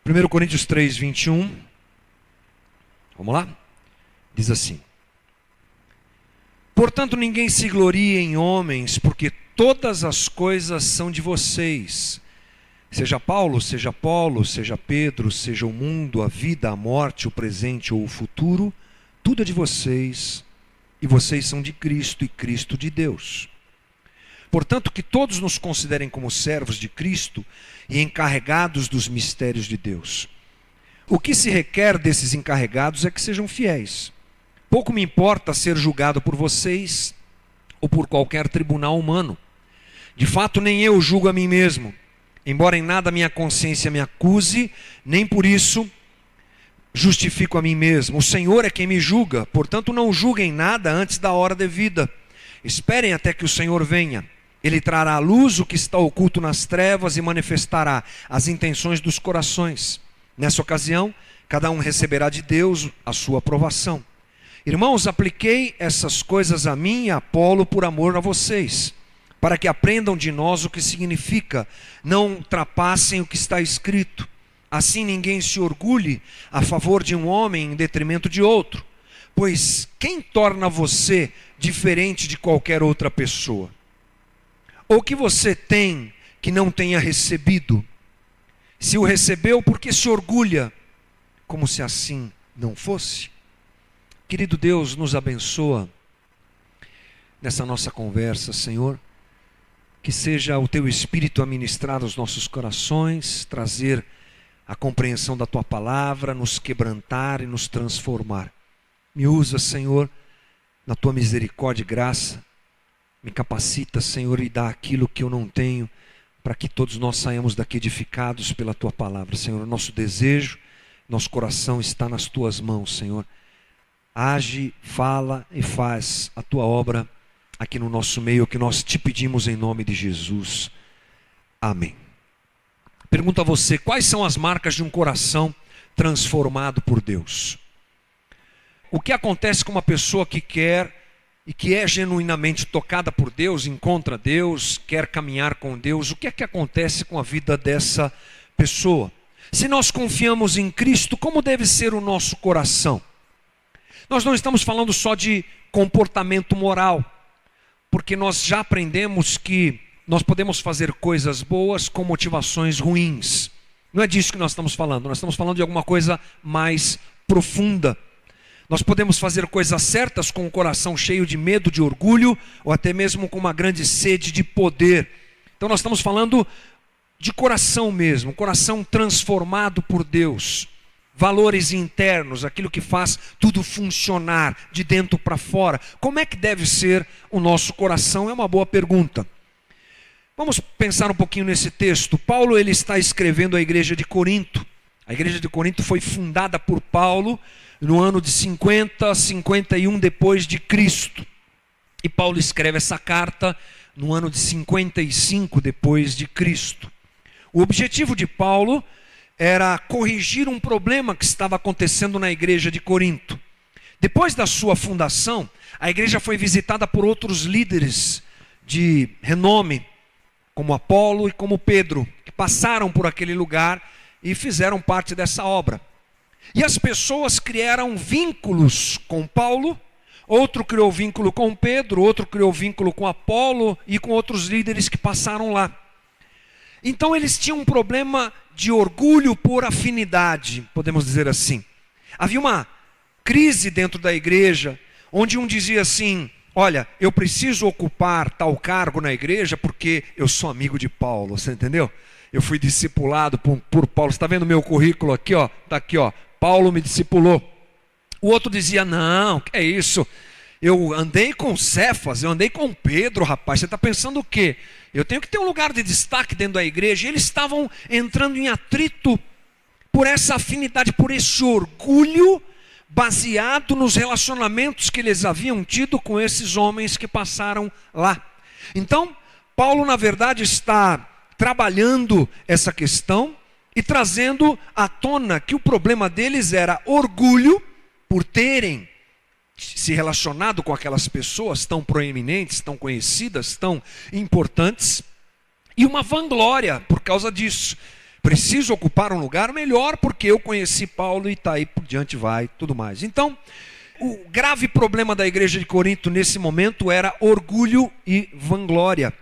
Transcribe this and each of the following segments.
1 Coríntios 3, 21. Vamos lá? Diz assim: portanto, ninguém se glorie em homens, porque todas as coisas são de vocês. Seja Paulo, seja Apolo, seja Pedro, seja o mundo, a vida, a morte, o presente ou o futuro, tudo é de vocês, e vocês são de Cristo, e Cristo de Deus. Portanto, que todos nos considerem como servos de Cristo e encarregados dos mistérios de Deus. O que se requer desses encarregados é que sejam fiéis. Pouco me importa ser julgado por vocês ou por qualquer tribunal humano. De fato, nem eu julgo a mim mesmo, embora em nada minha consciência me acuse, nem por isso justifico a mim mesmo. O Senhor é quem me julga, portanto não julguem nada antes da hora devida. Esperem até que o Senhor venha. Ele trará à luz o que está oculto nas trevas e manifestará as intenções dos corações. Nessa ocasião, cada um receberá de Deus a sua aprovação. Irmãos, apliquei essas coisas a mim e a Apolo por amor a vocês, para que aprendam de nós o que significa: não ultrapassem o que está escrito. Assim ninguém se orgulhe a favor de um homem em detrimento de outro. Pois quem torna você diferente de qualquer outra pessoa? Ou que você tem que não tenha recebido? Se o recebeu, por que se orgulha, como se assim não fosse? Querido Deus, nos abençoa nessa nossa conversa, Senhor. Que seja o Teu Espírito a ministrar aos nossos corações, trazer a compreensão da Tua palavra, nos quebrantar e nos transformar. Me usa, Senhor, na Tua misericórdia e graça. Me capacita, Senhor, e dá aquilo que eu não tenho, para que todos nós saiamos daqui edificados pela Tua palavra. Senhor, nosso desejo, nosso coração está nas Tuas mãos, Senhor. Age, fala e faz a Tua obra aqui no nosso meio, que nós te pedimos em nome de Jesus. Amém. Pergunto a você: quais são as marcas de um coração transformado por Deus? O que acontece com uma pessoa que quer e que é genuinamente tocada por Deus, encontra Deus, quer caminhar com Deus? O que é que acontece com a vida dessa pessoa? Se nós confiamos em Cristo, como deve ser o nosso coração? Nós não estamos falando só de comportamento moral, porque nós já aprendemos que nós podemos fazer coisas boas com motivações ruins. Não é disso que nós estamos falando de alguma coisa mais profunda. Nós podemos fazer coisas certas com o coração cheio de medo, de orgulho, ou até mesmo com uma grande sede de poder. Então nós estamos falando de coração mesmo, um coração transformado por Deus. Valores internos, aquilo que faz tudo funcionar de dentro para fora. Como é que deve ser o nosso coração? É uma boa pergunta. Vamos pensar um pouquinho nesse texto. Paulo, ele está escrevendo à igreja de Corinto. A igreja de Corinto foi fundada por Paulo no ano de 50, 51 depois de Cristo. E Paulo escreve essa carta no ano de 55 depois de Cristo. O objetivo de Paulo era corrigir um problema que estava acontecendo na igreja de Corinto. Depois da sua fundação, a igreja foi visitada por outros líderes de renome, como Apolo e como Pedro, que passaram por aquele lugar e fizeram parte dessa obra. E as pessoas criaram vínculos com Paulo, outro criou vínculo com Pedro, outro criou vínculo com Apolo e com outros líderes que passaram lá. Então eles tinham um problema de orgulho por afinidade, podemos dizer assim. Havia uma crise dentro da igreja, onde um dizia assim: olha, eu preciso ocupar tal cargo na igreja porque eu sou amigo de Paulo, você entendeu? Eu fui discipulado por Paulo. Você está vendo meu currículo aqui, ó? Está aqui, ó. Paulo me discipulou. O outro dizia: não, que é isso? Eu andei com Cefas, eu andei com Pedro, rapaz. Você está pensando o quê? Eu tenho que ter um lugar de destaque dentro da igreja. E eles estavam entrando em atrito por essa afinidade, por esse orgulho baseado nos relacionamentos que eles haviam tido com esses homens que passaram lá. Então, Paulo, na verdade, está trabalhando essa questão e trazendo à tona que o problema deles era orgulho por terem se relacionado com aquelas pessoas tão proeminentes, tão conhecidas, tão importantes, e uma vanglória por causa disso. preciso ocupar um lugar melhor porque eu conheci Paulo e está aí por diante vai, tudo mais. Então, o grave problema da igreja de Corinto nesse momento era orgulho e vanglória.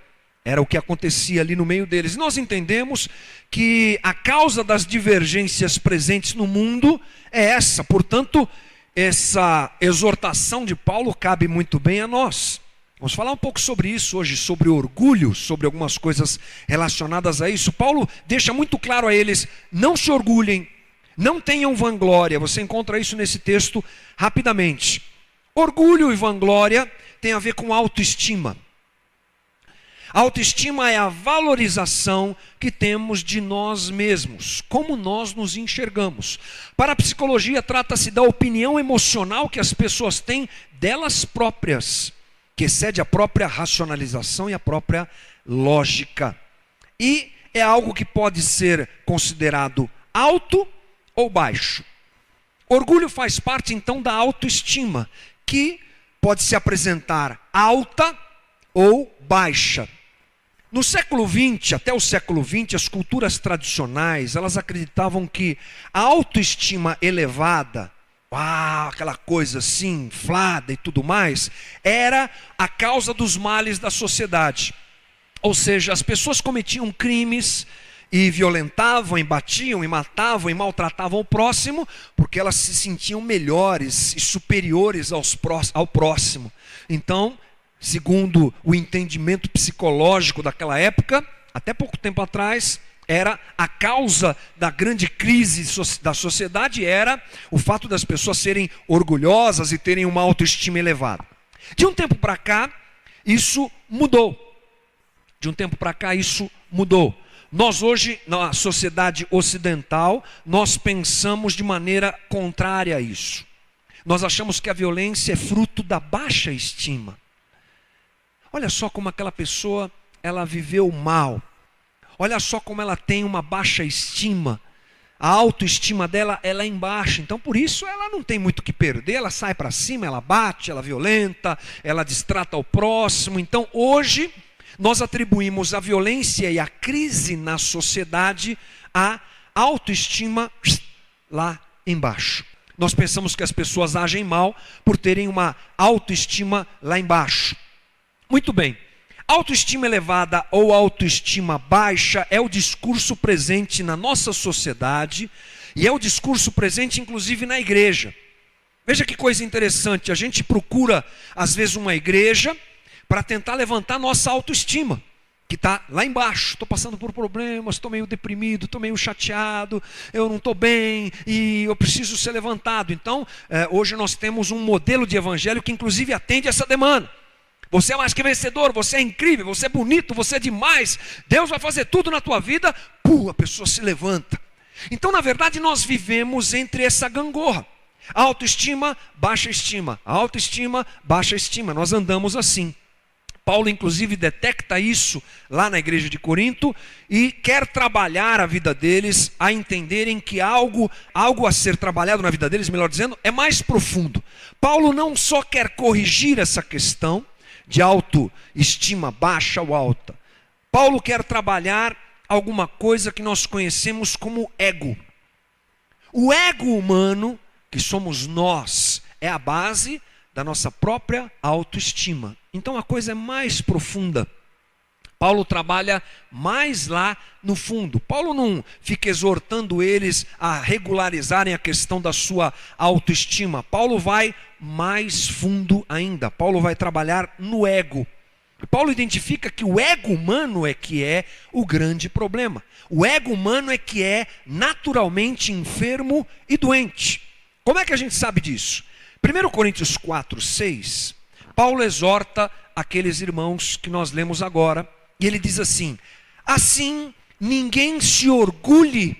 Era o que acontecia ali no meio deles. E nós entendemos que a causa das divergências presentes no mundo é essa. Portanto, essa exortação de Paulo cabe muito bem a nós. Vamos falar um pouco sobre isso hoje, sobre orgulho, sobre algumas coisas relacionadas a isso. Paulo deixa muito claro a eles: não se orgulhem, não tenham vanglória. Você encontra isso nesse texto rapidamente. Orgulho e vanglória tem a ver com autoestima. Autoestima é a valorização que temos de nós mesmos, como nós nos enxergamos. Para a psicologia, trata-se da opinião emocional que as pessoas têm delas próprias, que excede a própria racionalização e a própria lógica. E é algo que pode ser considerado alto ou baixo. Orgulho faz parte então da autoestima, que pode se apresentar alta ou baixa. No século XX, até o século XX, as culturas tradicionais, elas acreditavam que a autoestima elevada, aquela coisa assim, inflada e tudo mais, era a causa dos males da sociedade. Ou seja, as pessoas cometiam crimes e violentavam, e batiam, e matavam, e maltratavam o próximo, porque elas se sentiam melhores e superiores ao próximo. Então, segundo o entendimento psicológico daquela época, até pouco tempo atrás, era a causa da grande crise da sociedade, era o fato das pessoas serem orgulhosas e terem uma autoestima elevada. De um tempo para cá, isso mudou. Nós hoje, na sociedade ocidental, nós pensamos de maneira contrária a isso. Nós achamos que a violência é fruto da baixa estima. Olha só como aquela pessoa, ela viveu mal. Olha só como ela tem uma baixa estima. A autoestima dela é lá embaixo. Então, por isso, ela não tem muito o que perder. Ela sai para cima, ela bate, ela violenta, ela destrata o próximo. Então, hoje, nós atribuímos a violência e a crise na sociedade à autoestima lá embaixo. Nós pensamos que as pessoas agem mal por terem uma autoestima lá embaixo. Muito bem, autoestima elevada ou autoestima baixa é o discurso presente na nossa sociedade e é o discurso presente inclusive na igreja. Veja que coisa interessante, a gente procura às vezes uma igreja para tentar levantar nossa autoestima, que está lá embaixo. Estou passando por problemas, estou meio deprimido, estou meio chateado, eu não estou bem e eu preciso ser levantado. Então, hoje nós temos um modelo de evangelho que inclusive atende essa demanda. Você é mais que vencedor, você é incrível, você é bonito, você é demais, Deus vai fazer tudo na tua vida, a pessoa se levanta. Então, na verdade, nós vivemos entre essa gangorra. Autoestima, baixa estima, autoestima, baixa estima, nós andamos assim. Paulo, inclusive, detecta isso lá na igreja de Corinto e quer trabalhar a vida deles a entenderem que algo a ser trabalhado na vida deles, melhor dizendo, é mais profundo. Paulo não só quer corrigir essa questão de autoestima baixa ou alta. Paulo quer trabalhar alguma coisa que nós conhecemos como ego. O ego humano, que somos nós, é a base da nossa própria autoestima. Então a coisa é mais profunda. Paulo trabalha mais lá no fundo. Paulo não fica exortando eles a regularizarem a questão da sua autoestima. Paulo vai mais fundo ainda. Paulo vai trabalhar no ego. Paulo identifica que o ego humano é que é o grande problema. O ego humano é que é naturalmente enfermo e doente. Como é que a gente sabe disso? 1 Coríntios 4:6, Paulo exorta aqueles irmãos que nós lemos agora. E ele diz assim: assim ninguém se orgulhe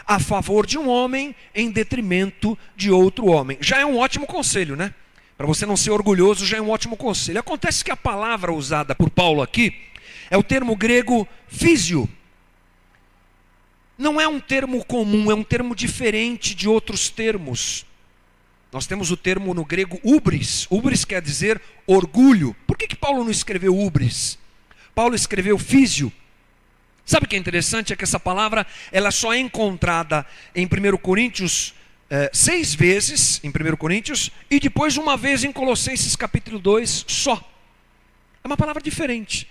a favor de um homem em detrimento de outro homem. Já é um ótimo conselho, né? Para você não ser orgulhoso já é um ótimo conselho. Acontece que a palavra usada por Paulo aqui é o termo grego físio. Não é um termo comum, é um termo diferente de outros termos. Nós temos o termo no grego hubris. Hubris quer dizer orgulho. Por que Paulo não escreveu hubris? Paulo escreveu físio. Sabe o que é interessante? É que essa palavra ela só é encontrada em 1 Coríntios 6 vezes, em 1 Coríntios, e depois uma vez em Colossenses capítulo 2 só. É uma palavra diferente.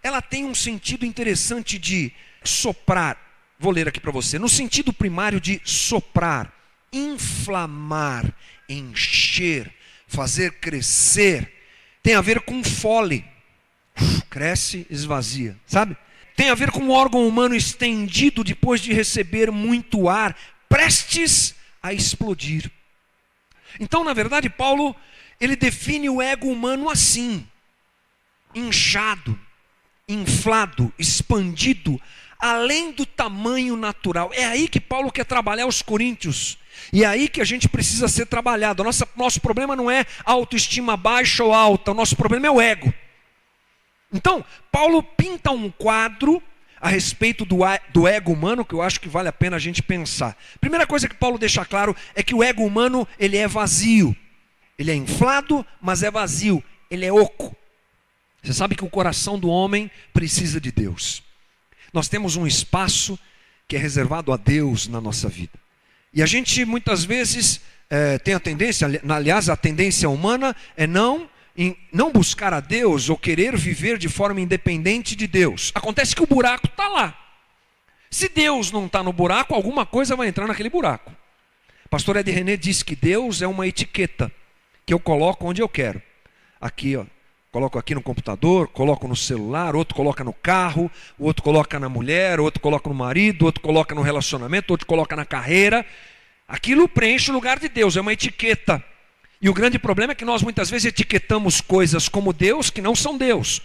Ela tem um sentido interessante de soprar. Vou ler aqui para você. No sentido primário de soprar, inflamar, encher, fazer crescer. Tem a ver com fole. Cresce, esvazia, sabe? Tem a ver com um órgão humano estendido depois de receber muito ar, prestes a explodir. Então, na verdade, Paulo, ele define o ego humano assim: inchado, inflado, expandido, além do tamanho natural. É aí que Paulo quer trabalhar os coríntios. E é aí que a gente precisa ser trabalhado. Nosso problema não é autoestima baixa ou alta, o nosso problema é o ego. Então, Paulo pinta um quadro a respeito do ego humano, que eu acho que vale a pena a gente pensar. Primeira coisa que Paulo deixa claro é que o ego humano, ele é vazio. Ele é inflado, mas é vazio. Ele é oco. Você sabe que o coração do homem precisa de Deus. Nós temos um espaço que é reservado a Deus na nossa vida. E a gente muitas vezes tem a tendência, aliás a tendência humana é não buscar a Deus ou querer viver de forma independente de Deus. Acontece que o buraco está lá. Se Deus não está no buraco, alguma coisa vai entrar naquele buraco. Pastor Ed René diz que Deus é uma etiqueta que eu coloco onde eu quero. Aqui, ó. Coloco aqui no computador, coloco no celular, outro coloca no carro, o outro coloca na mulher, o outro coloca no marido, o outro coloca no relacionamento, o outro coloca na carreira. Aquilo preenche o lugar de Deus, é uma etiqueta. E o grande problema é que nós muitas vezes etiquetamos coisas como Deus que não são Deus.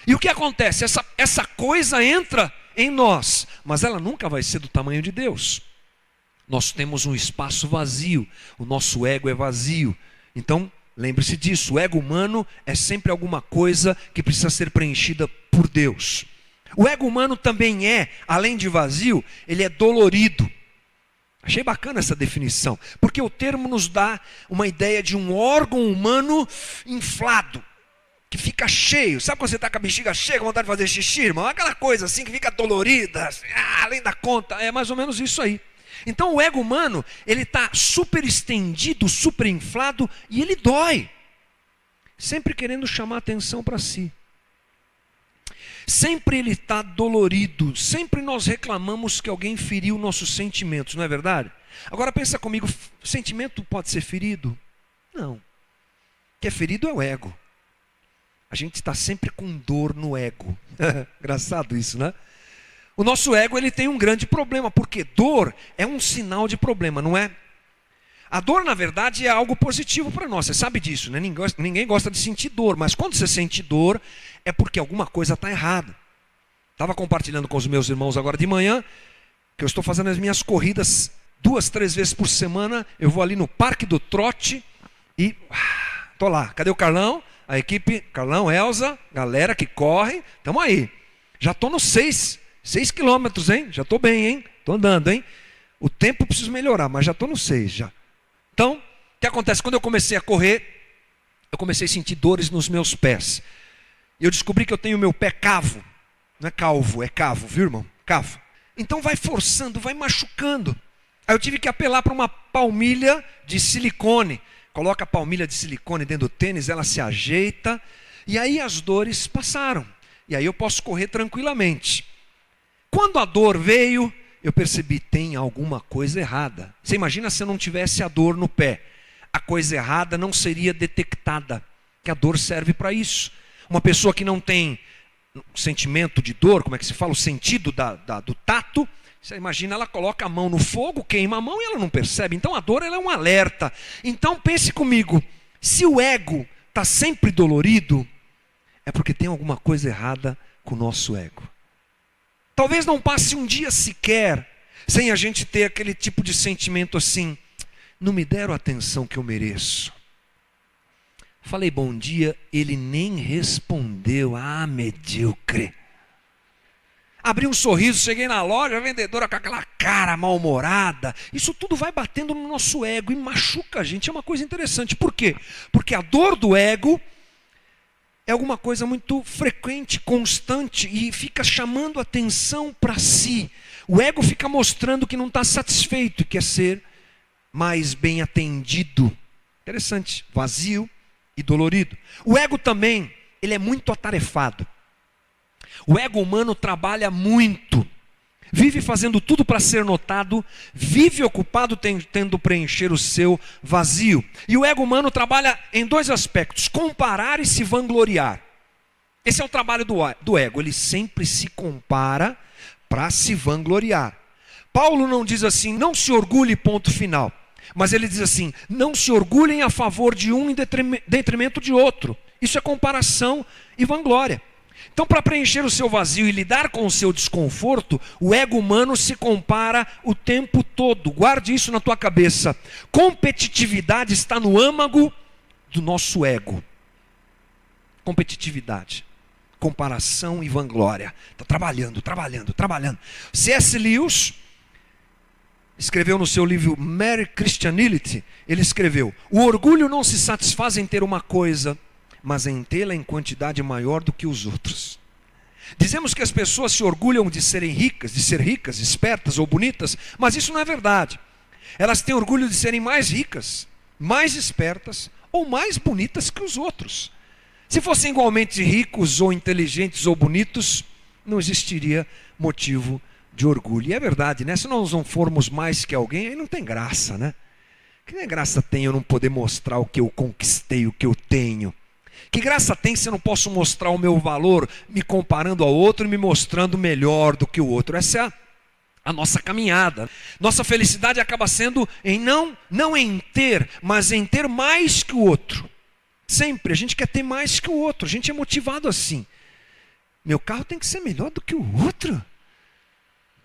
E o que acontece? Essa coisa entra em nós, mas ela nunca vai ser do tamanho de Deus. Nós temos um espaço vazio, o nosso ego é vazio. Então, lembre-se disso, o ego humano é sempre alguma coisa que precisa ser preenchida por Deus. O ego humano também é, além de vazio, ele é dolorido. Achei bacana essa definição, porque o termo nos dá uma ideia de um órgão humano inflado, que fica cheio. Sabe quando você está com a bexiga cheia, com vontade de fazer xixi, irmão? Aquela coisa assim que fica dolorida, assim, além da conta, é mais ou menos isso aí. Então o ego humano, ele está super estendido, super inflado e ele dói. Sempre querendo chamar atenção para si. Sempre ele está dolorido. Sempre nós reclamamos que alguém feriu nossos sentimentos, não é verdade? Agora pensa comigo, sentimento pode ser ferido? Não. O que é ferido é o ego. A gente está sempre com dor no ego. Engraçado isso, né? O nosso ego ele tem um grande problema, porque dor é um sinal de problema, não é? A dor, na verdade, é algo positivo para nós, você sabe disso, né? Ninguém gosta de sentir dor, mas quando você sente dor, é porque alguma coisa está errada. Estava compartilhando com os meus irmãos agora de manhã, que eu estou fazendo as minhas corridas 2, 3 vezes por semana, eu vou ali no Parque do Trote e estou lá. Cadê o Carlão? A equipe, Carlão, Elza, galera que corre, estamos aí. Já estou nos 6 quilômetros, hein? Já estou bem, hein? Estou andando, hein? O tempo preciso melhorar, mas já estou nos 6 já. Então, o que acontece? Quando eu comecei a correr, eu comecei a sentir dores nos meus pés. E eu descobri que eu tenho o meu pé cavo. Não é calvo, é cavo, viu, irmão? Cavo. Então vai forçando, vai machucando. Aí eu tive que apelar para uma palmilha de silicone. Coloca a palmilha de silicone dentro do tênis, ela se ajeita. E aí as dores passaram. E aí eu posso correr tranquilamente. Quando a dor veio, eu percebi, tem alguma coisa errada. Você imagina se eu não tivesse a dor no pé. A coisa errada não seria detectada, que a dor serve para isso. Uma pessoa que não tem sentimento de dor, como é que se fala? O sentido do tato, você imagina, ela coloca a mão no fogo, queima a mão e ela não percebe. Então a dor ela é um alerta. Então pense comigo, se o ego está sempre dolorido, é porque tem alguma coisa errada com o nosso ego. Talvez não passe um dia sequer sem a gente ter aquele tipo de sentimento assim, não me deram a atenção que eu mereço. Falei bom dia, ele nem respondeu, medíocre. Abri um sorriso, cheguei na loja, a vendedora com aquela cara mal-humorada. Isso tudo vai batendo no nosso ego e machuca a gente, é uma coisa interessante. Por quê? Porque a dor do ego, é alguma coisa muito frequente, constante e fica chamando atenção para si. O ego fica mostrando que não está satisfeito e quer ser mais bem atendido. Interessante, vazio e dolorido. O ego também, ele é muito atarefado. O ego humano trabalha muito. Vive fazendo tudo para ser notado, vive ocupado tentando preencher o seu vazio. E o ego humano trabalha em dois aspectos: comparar e se vangloriar. Esse é o trabalho do ego, ele sempre se compara para se vangloriar. Paulo não diz assim, não se orgulhe, ponto final. Mas ele diz assim, não se orgulhem a favor de um em detrimento de outro. Isso é comparação e vanglória. Então, para preencher o seu vazio e lidar com o seu desconforto, o ego humano se compara o tempo todo. Guarde isso na tua cabeça. Competitividade está no âmago do nosso ego. Competitividade, comparação e vanglória. Está trabalhando. C.S. Lewis escreveu no seu livro Mere Christianity, ele escreveu: o orgulho não se satisfaz em ter uma coisa, mas em tê-la em quantidade maior do que os outros. Dizemos que as pessoas se orgulham de serem ricas, de ser ricas, espertas ou bonitas, mas isso não é verdade. Elas têm orgulho de serem mais ricas, mais espertas ou mais bonitas que os outros. Se fossem igualmente ricos ou inteligentes ou bonitos, não existiria motivo de orgulho. E é verdade, né? Se nós não formos mais que alguém, aí não tem graça, né? Que graça tem eu não poder mostrar o que eu conquistei, o que eu tenho? Que graça tem se eu não posso mostrar o meu valor me comparando ao outro e me mostrando melhor do que o outro? Essa é a nossa caminhada. Nossa felicidade acaba sendo em não em ter, mas em ter mais que o outro. Sempre a gente quer ter mais que o outro, a gente é motivado assim. Meu carro tem que ser melhor do que o outro.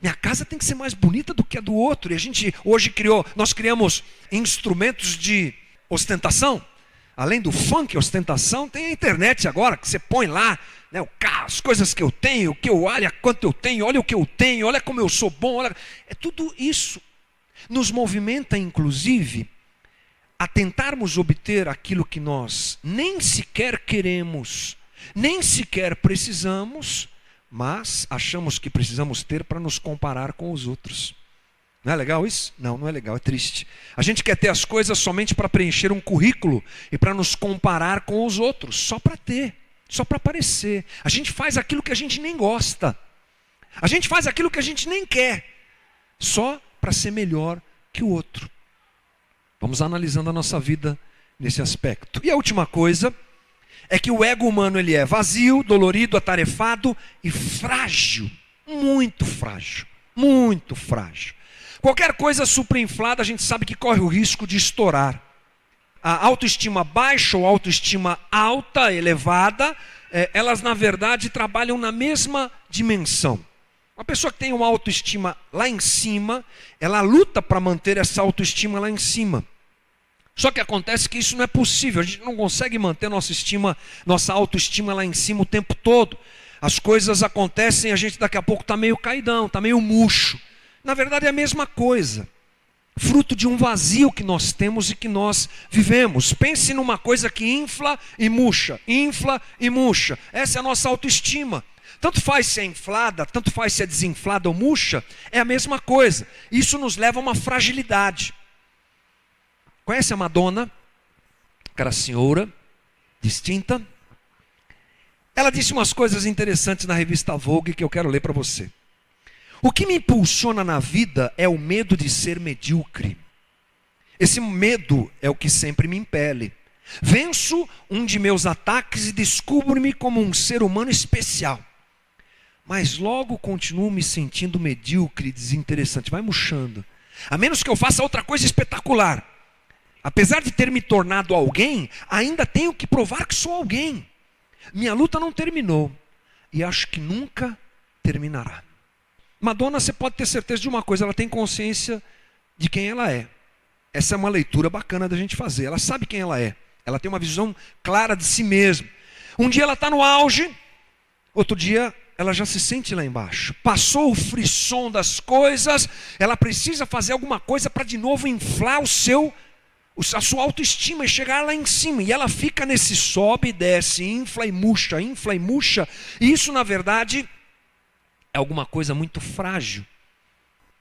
Minha casa tem que ser mais bonita do que a do outro. E a gente hoje nós criamos instrumentos de ostentação. Além do funk, ostentação, tem a internet agora, que você põe lá, né, o carro, as coisas que eu tenho, olha quanto eu tenho, olha o que eu tenho, olha como eu sou bom. É tudo isso. Nos movimenta, inclusive, a tentarmos obter aquilo que nós nem sequer queremos, nem sequer precisamos, mas achamos que precisamos ter para nos comparar com os outros. Não é legal isso? Não é legal, é triste. A gente quer ter as coisas somente para preencher um currículo e para nos comparar com os outros, só para ter, só para aparecer. A gente faz aquilo que a gente nem gosta. A gente faz aquilo que a gente nem quer, só para ser melhor que o outro. Vamos analisando a nossa vida nesse aspecto. E a última coisa é que o ego humano ele é vazio, dolorido, atarefado e frágil. Muito frágil, muito frágil. Qualquer coisa superinflada, a gente sabe que corre o risco de estourar. A autoestima baixa ou autoestima alta, elevada, elas na verdade trabalham na mesma dimensão. Uma pessoa que tem uma autoestima lá em cima, ela luta para manter essa autoestima lá em cima. Só que acontece que isso não é possível, a gente não consegue manter nossa autoestima lá em cima o tempo todo. As coisas acontecem e a gente daqui a pouco está meio caidão, está meio murcho. Na verdade é a mesma coisa, fruto de um vazio que nós temos e que nós vivemos. Pense numa coisa que infla e murcha, essa é a nossa autoestima. Tanto faz se é inflada, tanto faz se é desinflada ou murcha, é a mesma coisa. Isso nos leva a uma fragilidade. Conhece a Madonna? Aquela senhora distinta. Ela disse umas coisas interessantes na revista Vogue que eu quero ler para você. O que me impulsiona na vida é o medo de ser medíocre. Esse medo é o que sempre me impele. Venço um de meus ataques e descubro-me como um ser humano especial. Mas logo continuo me sentindo medíocre e desinteressante. Vai murchando. A menos que eu faça outra coisa espetacular. Apesar de ter me tornado alguém, ainda tenho que provar que sou alguém. Minha luta não terminou. E acho que nunca terminará. Madonna, você pode ter certeza de uma coisa, ela tem consciência de quem ela é. Essa é uma leitura bacana da gente fazer. Ela sabe quem ela é. Ela tem uma visão clara de si mesma. Um dia ela está no auge, outro dia ela já se sente lá embaixo. Passou o frisson das coisas, ela precisa fazer alguma coisa para de novo inflar o seu a sua autoestima e chegar lá em cima. E ela fica nesse sobe e desce, infla e murcha, infla e murcha. E isso, na verdade, é alguma coisa muito frágil.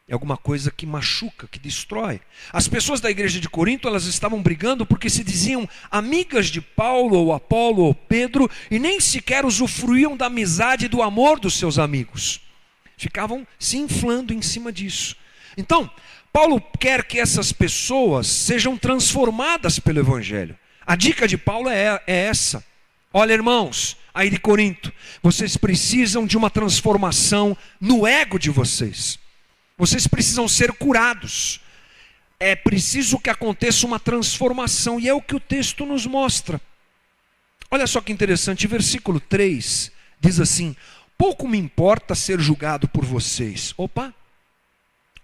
É alguma coisa que machuca, que destrói. As pessoas da igreja de Corinto, elas estavam brigando porque se diziam amigas de Paulo, ou Apolo, ou Pedro, e nem sequer usufruíam da amizade e do amor dos seus amigos. Ficavam se inflando em cima disso. Então, Paulo quer que essas pessoas sejam transformadas pelo Evangelho. A dica de Paulo é essa. Olha, irmãos, aí de Corinto, vocês precisam de uma transformação no ego de vocês. Vocês precisam ser curados. É preciso que aconteça uma transformação. E é o que o texto nos mostra. Olha só que interessante, versículo 3 diz assim: pouco me importa ser julgado por vocês. Opa!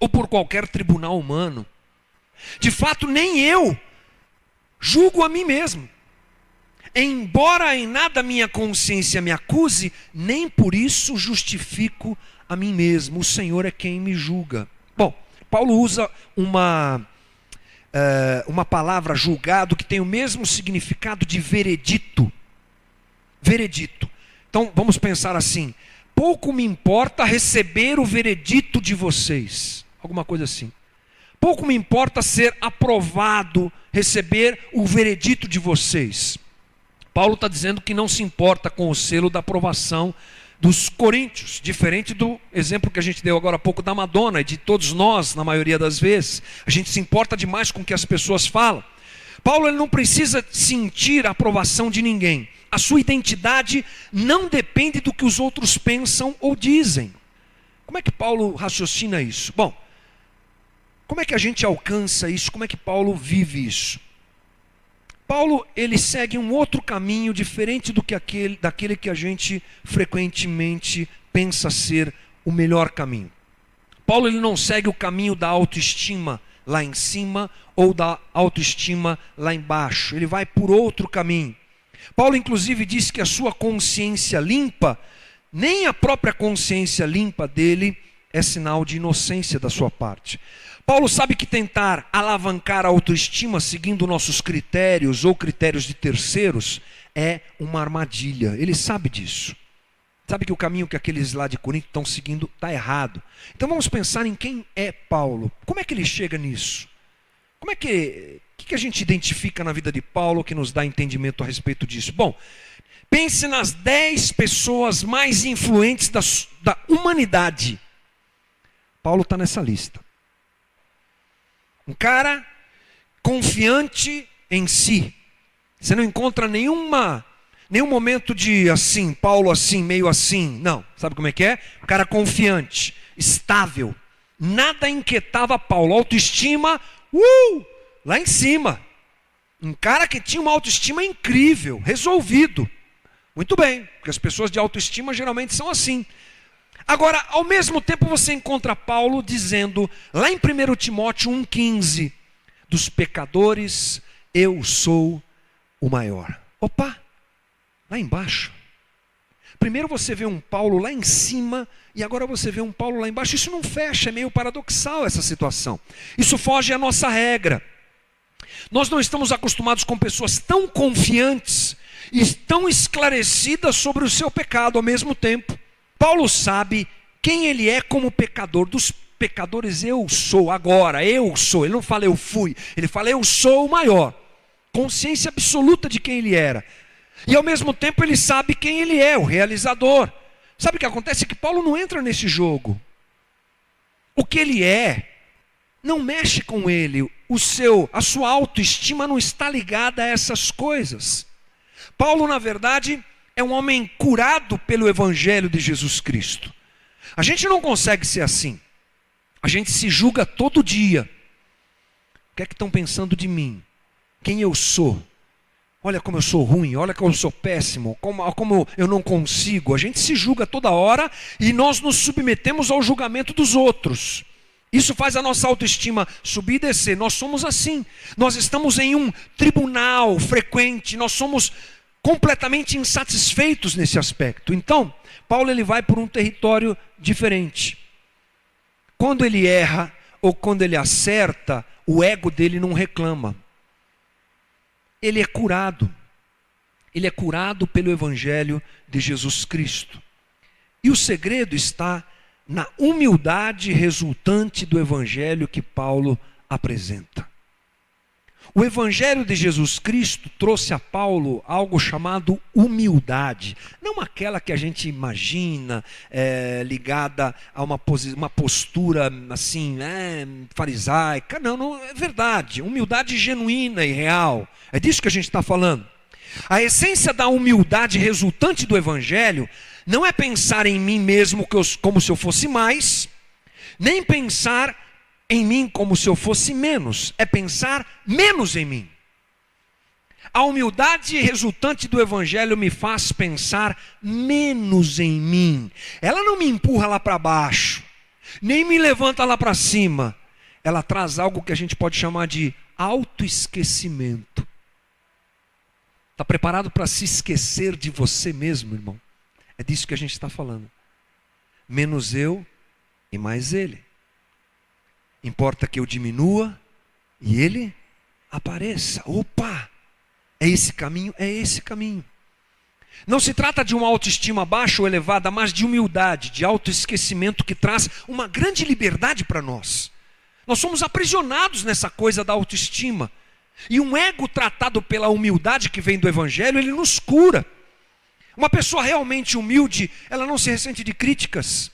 Ou por qualquer tribunal humano. De fato, nem eu julgo a mim mesmo. Embora em nada minha consciência me acuse, nem por isso justifico a mim mesmo. O Senhor é quem me julga. Bom, Paulo usa uma palavra julgado que tem o mesmo significado de veredito. Veredito. Então vamos pensar assim: pouco me importa receber o veredito de vocês. Alguma coisa assim. Pouco me importa ser aprovado, receber o veredito de vocês. Paulo está dizendo que não se importa com o selo da aprovação dos coríntios, diferente do exemplo que a gente deu agora há pouco da Madonna e de todos nós, na maioria das vezes. A gente se importa demais com o que as pessoas falam. Paulo, ele não precisa sentir a aprovação de ninguém. A sua identidade não depende do que os outros pensam ou dizem. Como é que Paulo raciocina isso? Bom, como é que a gente alcança isso? Como é que Paulo vive isso? Paulo, ele segue um outro caminho diferente daquele que a gente frequentemente pensa ser o melhor caminho. Paulo, ele não segue o caminho da autoestima lá em cima ou da autoestima lá embaixo. Ele vai por outro caminho. Paulo, inclusive, diz que a sua consciência limpa, nem a própria consciência limpa dele é sinal de inocência da sua parte. Paulo sabe que tentar alavancar a autoestima seguindo nossos critérios ou critérios de terceiros é uma armadilha. Ele sabe disso. Sabe que o caminho que aqueles lá de Corinto estão seguindo está errado. Então vamos pensar em quem é Paulo. Como é que ele chega nisso? O que a gente identifica na vida de Paulo que nos dá entendimento a respeito disso? Bom, pense nas 10 pessoas mais influentes da humanidade. Paulo está nessa lista. Um cara confiante em si. Você não encontra nenhum momento de assim, Paulo assim, meio assim. Não, sabe como é que é? Um cara confiante, estável. Nada inquietava Paulo. Autoestima, lá em cima. Um cara que tinha uma autoestima incrível, resolvido. Muito bem, porque as pessoas de autoestima geralmente são assim. Agora, ao mesmo tempo você encontra Paulo dizendo, lá em 1 Timóteo 1,15, dos pecadores eu sou o maior. Opa, lá embaixo. Primeiro você vê um Paulo lá em cima e agora você vê um Paulo lá embaixo. Isso não fecha, é meio paradoxal essa situação. Isso foge à nossa regra. Nós não estamos acostumados com pessoas tão confiantes e tão esclarecidas sobre o seu pecado ao mesmo tempo. Paulo sabe quem ele é como pecador. Dos pecadores eu sou agora, eu sou. Ele não fala eu fui, ele fala eu sou o maior. Consciência absoluta de quem ele era. E ao mesmo tempo ele sabe quem ele é, o realizador. Sabe o que acontece? É que Paulo não entra nesse jogo. O que ele é não mexe com ele. A sua autoestima não está ligada a essas coisas. Paulo, na verdade, é um homem curado pelo Evangelho de Jesus Cristo. A gente não consegue ser assim. A gente se julga todo dia. O que é que estão pensando de mim? Quem eu sou? Olha como eu sou ruim, olha como eu sou péssimo, como eu não consigo. A gente se julga toda hora e nós nos submetemos ao julgamento dos outros. Isso faz a nossa autoestima subir e descer. Nós somos assim. Nós estamos em um tribunal frequente. Nós somos completamente insatisfeitos nesse aspecto. Então, Paulo ele vai por um território diferente. Quando ele erra ou quando ele acerta, o ego dele não reclama. ele é curado. Ele é curado pelo Evangelho de Jesus Cristo. E o segredo está na humildade resultante do Evangelho que Paulo apresenta. O Evangelho de Jesus Cristo trouxe a Paulo algo chamado humildade. Não aquela que a gente imagina ligada a uma postura assim, farisaica. Não, é verdade. Humildade genuína e real. É disso que a gente está falando. A essência da humildade resultante do Evangelho não é pensar em mim mesmo como se eu fosse mais, nem pensar em mim como se eu fosse menos, é pensar menos em mim. A humildade resultante do Evangelho me faz pensar menos em mim. Ela não me empurra lá para baixo, nem me levanta lá para cima. Ela traz algo que a gente pode chamar de autoesquecimento. Está preparado para se esquecer de você mesmo, irmão? É disso que a gente está falando. Menos eu e mais ele. Importa que eu diminua e ele apareça. Opa! É esse caminho? É esse caminho. Não se trata de uma autoestima baixa ou elevada, mas de humildade, de autoesquecimento que traz uma grande liberdade para nós. Nós somos aprisionados nessa coisa da autoestima. E um ego tratado pela humildade que vem do Evangelho, ele nos cura. Uma pessoa realmente humilde, ela não se ressente de críticas.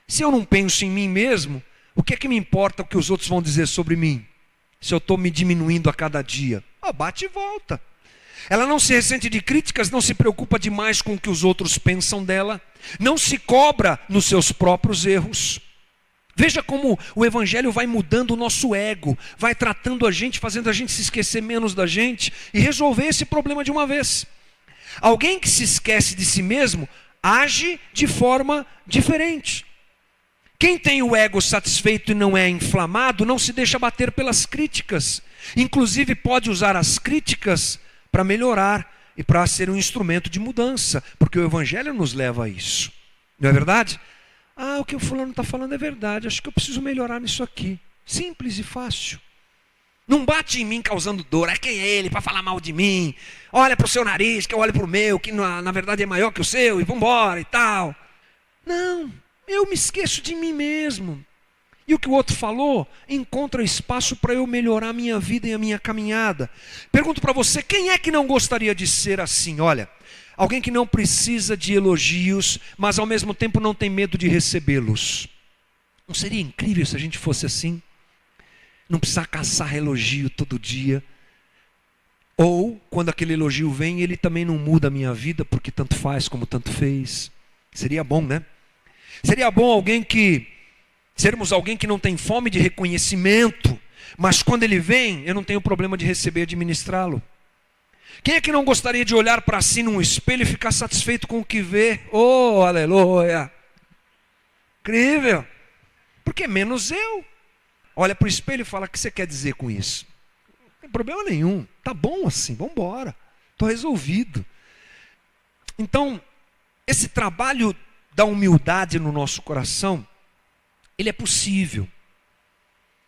Se eu não penso em mim mesmo, o que é que me importa o que os outros vão dizer sobre mim? Se eu estou me diminuindo a cada dia. Bate e volta. Ela não se ressente de críticas, não se preocupa demais com o que os outros pensam dela. Não se cobra nos seus próprios erros. Veja como o Evangelho vai mudando o nosso ego, vai tratando a gente, fazendo a gente se esquecer menos da gente e resolver esse problema de uma vez. Alguém que se esquece de si mesmo age de forma diferente. Quem tem o ego satisfeito e não é inflamado, não se deixa bater pelas críticas. Inclusive pode usar as críticas para melhorar e para ser um instrumento de mudança, porque o Evangelho nos leva a isso. Não é verdade? O que o fulano está falando é verdade, acho que eu preciso melhorar nisso aqui. Simples e fácil. Não bate em mim causando dor. Quem é ele para falar mal de mim? Olha para o seu nariz, que eu olho para o meu, que na verdade é maior que o seu, e vambora e tal. Não, eu me esqueço de mim mesmo. E o que o outro falou, encontra espaço para eu melhorar a minha vida e a minha caminhada. Pergunto para você, quem é que não gostaria de ser assim? Olha, alguém que não precisa de elogios, mas ao mesmo tempo não tem medo de recebê-los. Não seria incrível se a gente fosse assim? Não precisar caçar elogio todo dia. Ou, quando aquele elogio vem, ele também não muda a minha vida, porque tanto faz como tanto fez. Seria bom, né? Seria bom sermos alguém que não tem fome de reconhecimento, mas quando ele vem, eu não tenho problema de receber e administrá-lo. Quem é que não gostaria de olhar para si num espelho e ficar satisfeito com o que vê? Oh, aleluia! Incrível! Porque menos eu. Olha para o espelho e fala, o que você quer dizer com isso? Não tem problema nenhum. Tá bom assim, vamos embora. Estou resolvido. Então, esse trabalho da humildade no nosso coração, ele é possível.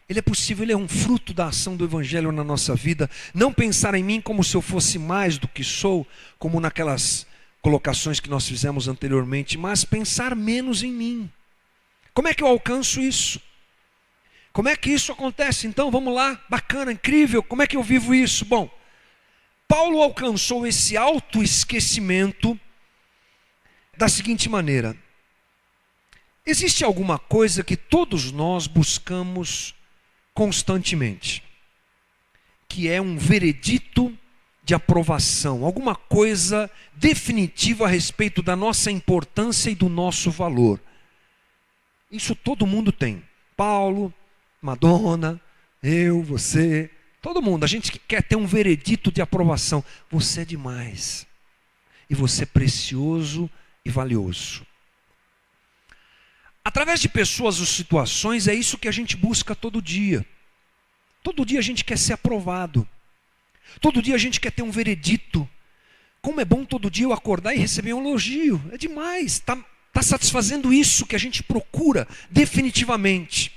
Ele é possível, ele é um fruto da ação do Evangelho na nossa vida. Não pensar em mim como se eu fosse mais do que sou, como naquelas colocações que nós fizemos anteriormente, mas pensar menos em mim. Como é que eu alcanço isso? Como é que isso acontece? Então, vamos lá, bacana, incrível, como é que eu vivo isso? Bom, Paulo alcançou esse autoesquecimento da seguinte maneira. Existe alguma coisa que todos nós buscamos constantemente, que é um veredito de aprovação, alguma coisa definitiva a respeito da nossa importância e do nosso valor. Isso todo mundo tem. Paulo, Madonna, eu, você, todo mundo. A gente quer ter um veredito de aprovação. Você é demais. E você é precioso e valioso. Através de pessoas ou situações, é isso que a gente busca todo dia. Todo dia a gente quer ser aprovado. Todo dia a gente quer ter um veredito. Como é bom todo dia eu acordar e receber um elogio. É demais. Está satisfazendo isso que a gente procura definitivamente.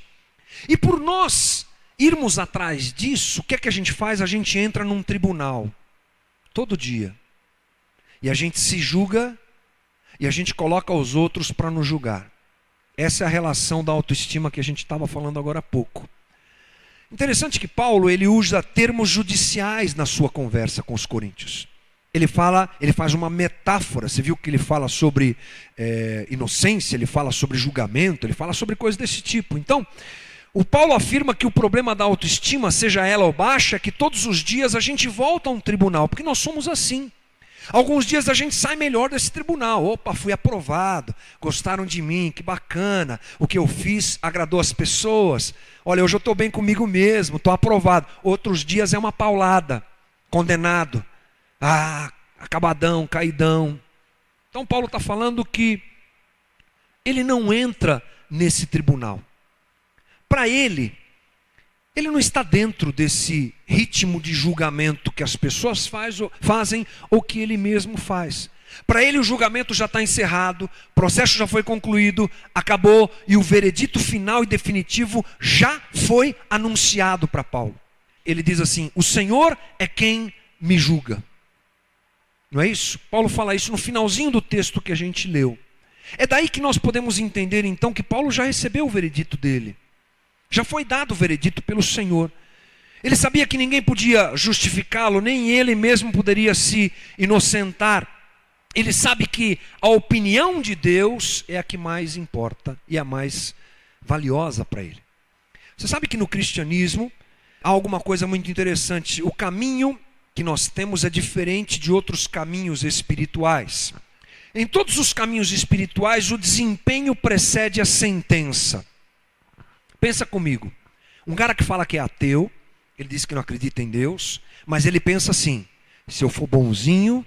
E por nós irmos atrás disso, o que é que a gente faz? A gente entra num tribunal, todo dia. E a gente se julga, e a gente coloca os outros para nos julgar. Essa é a relação da autoestima que a gente estava falando agora há pouco. Interessante que Paulo, ele usa termos judiciais na sua conversa com os coríntios. Ele faz uma metáfora. Você viu que ele fala sobre inocência, ele fala sobre julgamento, ele fala sobre coisas desse tipo. Então, o Paulo afirma que o problema da autoestima, seja ela ou baixa, é que todos os dias a gente volta a um tribunal, porque nós somos assim. Alguns dias a gente sai melhor desse tribunal. Opa, fui aprovado, gostaram de mim, que bacana. O que eu fiz agradou as pessoas. Olha, hoje eu estou bem comigo mesmo, estou aprovado. Outros dias é uma paulada, condenado. Acabadão, caidão. Então Paulo está falando que ele não entra nesse tribunal. Para ele não está dentro desse ritmo de julgamento que as pessoas fazem ou que ele mesmo faz. Para ele o julgamento já está encerrado, o processo já foi concluído, acabou, e o veredito final e definitivo já foi anunciado para Paulo. Ele diz assim: o Senhor é quem me julga. Não é isso? Paulo fala isso no finalzinho do texto que a gente leu. É daí que nós podemos entender então que Paulo já recebeu o veredito dele. Já foi dado o veredito pelo Senhor. Ele sabia que ninguém podia justificá-lo, nem ele mesmo poderia se inocentar. Ele sabe que a opinião de Deus é a que mais importa e a mais valiosa para ele. Você sabe que no cristianismo há alguma coisa muito interessante. O caminho que nós temos é diferente de outros caminhos espirituais. Em todos os caminhos espirituais, o desempenho precede a sentença. Pensa comigo, um cara que fala que é ateu, ele diz que não acredita em Deus, mas ele pensa assim: se eu for bonzinho,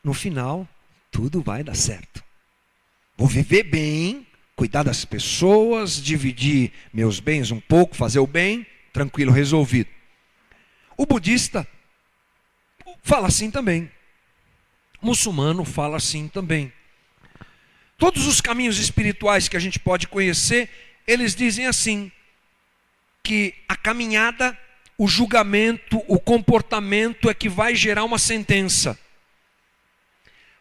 no final tudo vai dar certo. Vou viver bem, cuidar das pessoas, dividir meus bens um pouco, fazer o bem, tranquilo, resolvido. O budista fala assim também. O muçulmano fala assim também. Todos os caminhos espirituais que a gente pode conhecer, eles dizem assim, que a caminhada, o julgamento, o comportamento é que vai gerar uma sentença.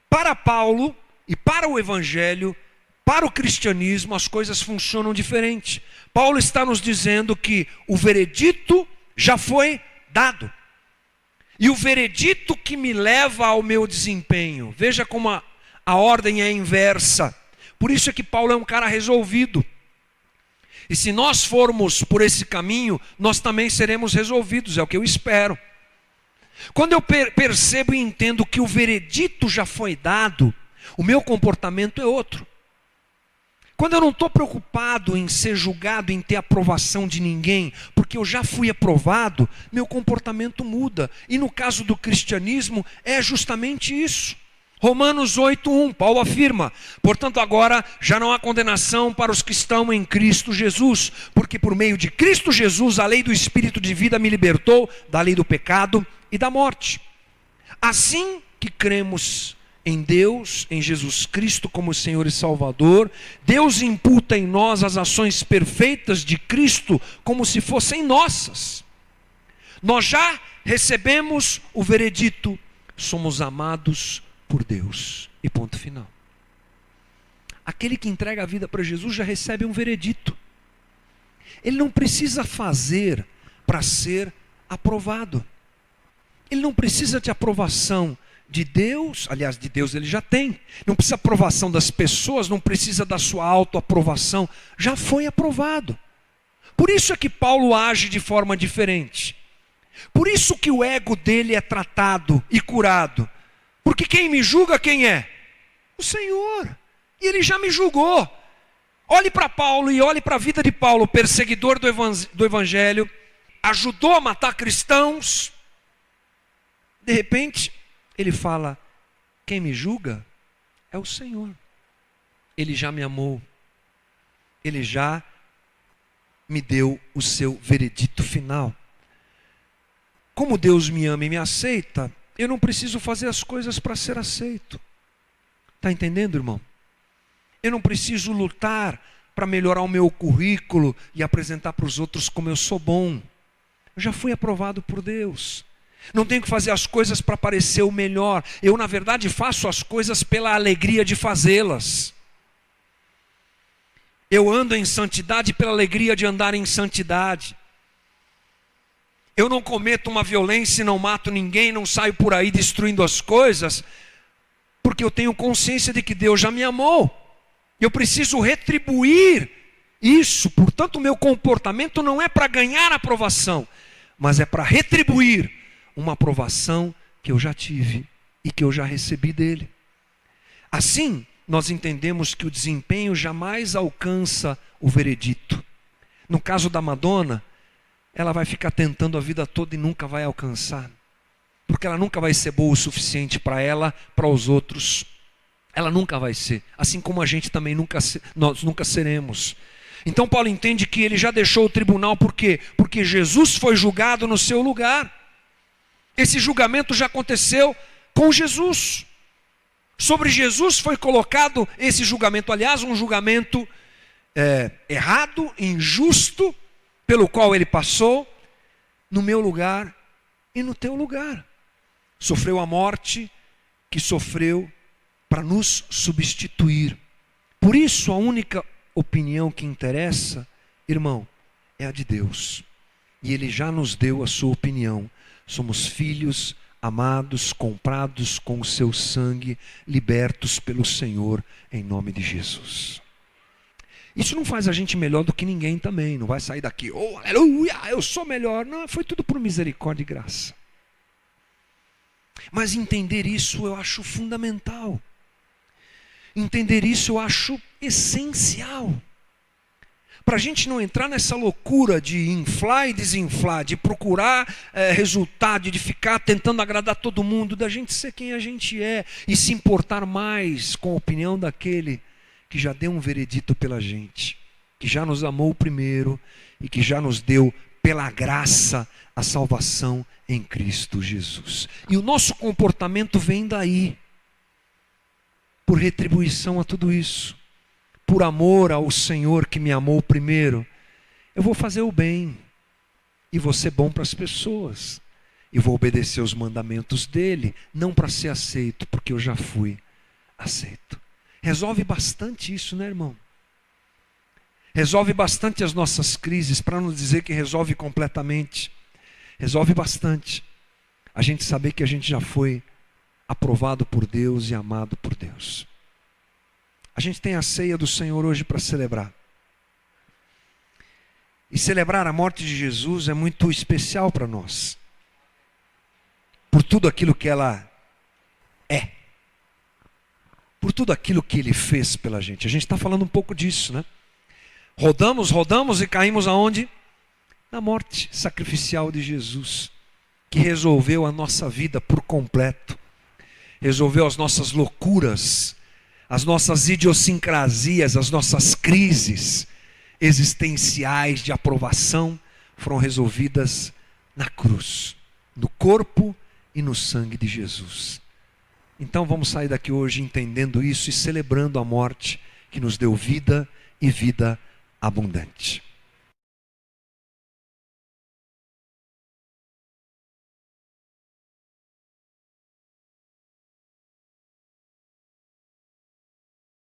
Para Paulo e para o Evangelho, para o cristianismo, as coisas funcionam diferente. Paulo está nos dizendo que o veredito já foi dado. E o veredito que me leva ao meu desempenho. Veja como a ordem é inversa. Por isso é que Paulo é um cara resolvido. E se nós formos por esse caminho, nós também seremos resolvidos, é o que eu espero. Quando eu percebo e entendo que o veredito já foi dado, o meu comportamento é outro. Quando eu não estou preocupado em ser julgado, em ter aprovação de ninguém, porque eu já fui aprovado, meu comportamento muda. E no caso do cristianismo, é justamente isso. Romanos 8:1, Paulo afirma: portanto agora já não há condenação para os que estão em Cristo Jesus, porque por meio de Cristo Jesus a lei do Espírito de vida me libertou da lei do pecado e da morte. Assim que cremos em Deus, em Jesus Cristo como Senhor e Salvador, Deus imputa em nós as ações perfeitas de Cristo como se fossem nossas. Nós já recebemos o veredito, somos amados por Deus, e ponto final. Aquele que entrega a vida para Jesus já recebe um veredito. Ele não precisa fazer para ser aprovado. Ele não precisa de aprovação de Deus, aliás, de Deus ele já tem. Não precisa aprovação das pessoas, não precisa da sua autoaprovação, já foi aprovado. Por isso é que Paulo age de forma diferente. Por isso que o ego dele é tratado e curado. Porque quem me julga, quem é? O Senhor. E ele já me julgou. Olhe para Paulo e olhe para a vida de Paulo, perseguidor do Evangelho, ajudou a matar cristãos. De repente, ele fala: quem me julga é o Senhor. Ele já me amou. Ele já me deu o seu veredito final. Como Deus me ama e me aceita, eu não preciso fazer as coisas para ser aceito. Está entendendo, irmão? Eu não preciso lutar para melhorar o meu currículo e apresentar para os outros como eu sou bom. Eu já fui aprovado por Deus. Não tenho que fazer as coisas para parecer o melhor. Eu, na verdade, faço as coisas pela alegria de fazê-las. Eu ando em santidade pela alegria de andar em santidade. Eu não cometo uma violência e não mato ninguém, não saio por aí destruindo as coisas, porque eu tenho consciência de que Deus já me amou. Eu preciso retribuir isso. Portanto, o meu comportamento não é para ganhar aprovação, mas é para retribuir uma aprovação que eu já tive e que eu já recebi dele. Assim, nós entendemos que o desempenho jamais alcança o veredito. No caso da Madonna, ela vai ficar tentando a vida toda e nunca vai alcançar. Porque ela nunca vai ser boa o suficiente para ela, para os outros. Ela nunca vai ser. Assim como a gente também nós nunca seremos. Então Paulo entende que ele já deixou o tribunal, por quê? Porque Jesus foi julgado no seu lugar. Esse julgamento já aconteceu com Jesus. Sobre Jesus foi colocado esse julgamento, aliás, um julgamento errado, injusto, pelo qual ele passou, no meu lugar e no teu lugar. Sofreu a morte que sofreu para nos substituir. Por isso, a única opinião que interessa, irmão, é a de Deus. E Ele já nos deu a sua opinião. Somos filhos amados, comprados com o seu sangue, libertos pelo Senhor, em nome de Jesus. Isso não faz a gente melhor do que ninguém também. Não vai sair daqui, oh, aleluia, eu sou melhor. Não, foi tudo por misericórdia e graça. Mas entender isso eu acho fundamental. Entender isso eu acho essencial. Para a gente não entrar nessa loucura de inflar e desinflar, de procurar resultado, de ficar tentando agradar todo mundo, da gente ser quem a gente é e se importar mais com a opinião daquele que já deu um veredito pela gente, que já nos amou primeiro e que já nos deu pela graça a salvação em Cristo Jesus. E o nosso comportamento vem daí, por retribuição a tudo isso, por amor ao Senhor que me amou primeiro. Eu vou fazer o bem e vou ser bom para as pessoas e vou obedecer os mandamentos dele, não para ser aceito, porque eu já fui aceito. Resolve bastante isso, né, irmão? Resolve bastante as nossas crises, para não dizer que resolve completamente. Resolve bastante a gente saber que a gente já foi aprovado por Deus e amado por Deus. A gente tem a ceia do Senhor hoje para celebrar. E celebrar a morte de Jesus é muito especial para nós. Por tudo aquilo que ela é. Por tudo aquilo que Ele fez pela gente. A gente está falando um pouco disso, né? Rodamos e caímos aonde? Na morte sacrificial de Jesus, que resolveu a nossa vida por completo. Resolveu as nossas loucuras, as nossas idiosincrasias, as nossas crises existenciais de aprovação foram resolvidas na cruz, no corpo e no sangue de Jesus. Então vamos sair daqui hoje entendendo isso e celebrando a morte que nos deu vida e vida abundante.